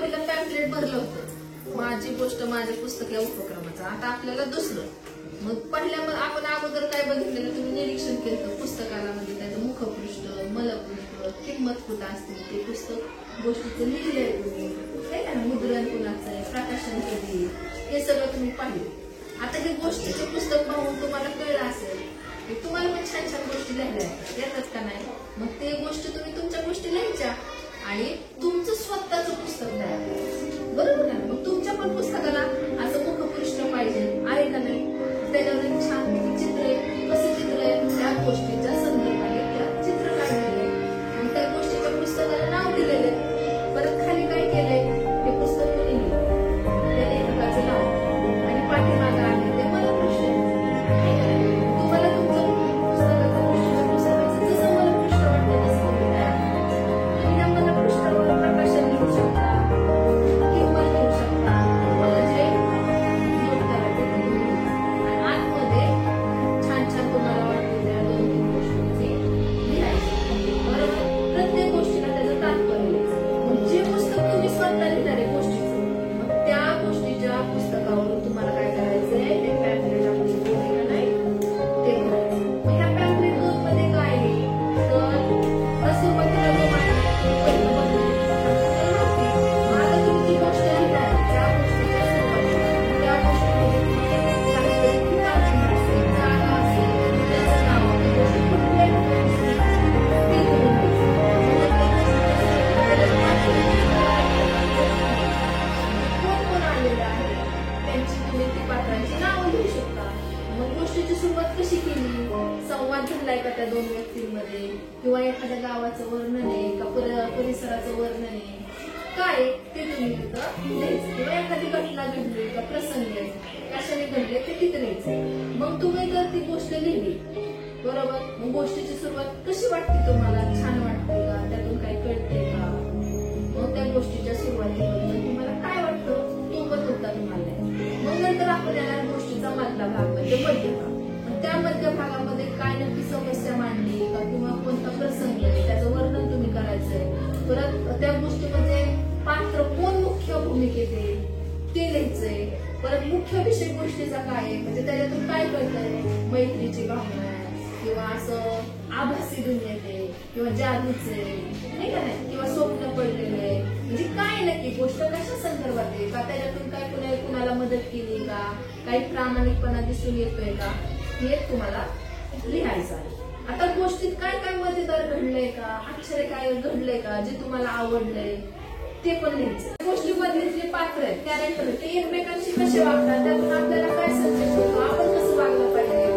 पहिलं पॅम्पलेट भरलं होतं माझी गोष्ट माझे पुस्तक या उपक्रमाचं. आता आपल्याला दुसरं. मग पहिल्या आपण अगोदर काय बघितलेलं तुम्ही निरीक्षण केलं पुस्तकाला मध्ये त्याचं मुखपृष्ठ, मलपृष्ठ, किंमत कुठं असते ते पुस्तक गोष्टीचं लिहिलंय तुम्ही, काय ना मुद्रण कुणाचं आहे, प्रकाशन कधी, हे सगळं तुम्ही पाहिलं. आता हे गोष्टीचे पुस्तक पाहून तुम्हाला कळलं असेल की तुम्हाला पण छान छान गोष्टी लिहायला येतात का नाही. मग ते गोष्टी तुम्ही तुमच्या गोष्टी लिहायच्या आणि तुमचं स्वतःचं पुस्तक तयार करायचं, बरोबर ना. मग तुमच्या पण पुस्तकाला असं मुखपृष्ठ पाहिजे आहे का नाही, त्याच्यावर एक छान चित्र आहे, कसं चित्र आहे, त्या गोष्टीच्या संदर्भाने त्या चित्र काढलेले आणि त्या गोष्टीच्या पुस्तकाला नाव दिलेले. परत खाली काय केलंय, हे पुस्तक लिहिलं त्या लेखकाचं नाव आणि पाठीमागं आहे ते मलपृष्ठ. तुम्हाला तुमचं पुस्तकाचं जसं मलपृष्ठ वाटतं तसं तुम्ही तयार तुम्ही त्या मलपृष्ठावर प्रकाशन लिहू शकता, किंमत लिहू शकता, तुम्हाला जे नोट करायचं ते लिहू. आणि आतमध्ये छान छान तुम्हाला वाटतं त्या 2-3 गोष्टी लिहायच्या, बरोबर. प्रत्येक गोष्टीला त्याचं तात्पर्य लिहायचं. मग जे पुस्तक तुम्ही स्वतः लिहिणार आहे गोष्टीचं, मग त्या गोष्टीच्या पुस्तकावरून तुम्हाला काय करायचंय, ते पॅम्पलेट आपण लिहिलं का नाही ते भरायचं. मग ह्या पॅम्पलेट 2 मध्ये काय आहे तर सुरुवातीला जो मांडला तो पहिलं बघून आता तुम्ही जी गोष्ट लिहिणार त्या गोष्टीच्या सुरुवातीला त्या गोष्टीमध्ये काहीतरी ठिकाण असेल, जागा असेल, त्याचं नाव, ती गोष्ट कुठल्या ठिकाणी ते लिहून कोण कोण आलेलं आहे त्यांची तुम्ही ती पात्रांची नावं लिहू शकता. मग गोष्टीची सुरुवात कशी केली, संवाद घडलाय का त्या 2 व्यक्तींमध्ये, किंवा एखाद्या गावाचं वर्णन आहे का परिसराचं वर्णन आहे, काय ते तुम्ही तिथं लिहायचं. किंवा एखादी घटना घडली का प्रसंग आहे कशाने घडले ते तिथं लिहायचं. मग तुम्ही जर ती गोष्ट लिहिली, बरोबर, मग गोष्टीची सुरुवात कशी वाटते तुम्हाला, छान वाटते का, त्यातून काही कळते का. मग त्या गोष्टीच्या सुरुवातीबद्दल तुम्हाला काय वाटतं तो पण होता तुम्हाला. मग नंतर आपण याला गोष्टीचा मधला भाग म्हणजे मध्य भाग. त्या मध्य भागामध्ये काय नक्की समस्या मांडली का किंवा कोणता प्रसंग आहे त्याचं वर्णन तुम्ही करायचंय. परत त्या गोष्टीमध्ये पात्र कोण मुख्य भूमिकेत आहे ते लिहायचंय. परत मुख्य विषय गोष्टीचा काय आहे म्हणजे त्याच्यातून काय कळतंय, मैत्रीची भावना किंवा असं आभासी दुनियेत आहे किंवा जादूचे नाही का नाही, किंवा स्वप्न पडलेलं आहे, म्हणजे काय नक्की गोष्ट कशा संदर्भात आहे का, त्याच्यातून काय कुणाला मदत केली का, काही प्रामाणिकपणा दिसून येतोय का, हे तुम्हाला लिहायचं आहे. आता गोष्टीत काय काय मजेदार घडलंय का, आश्चर्य काय घडलंय का, जे तुम्हाला आवडलंय ते पण लिहायचं. गोष्टीमधले जे पात्र आहेत कॅरेक्टर ते एकमेकांशी कसे वागतात, त्यातून आपल्याला काय संदेश होतो, आपण कसं वागलं पाहिजे,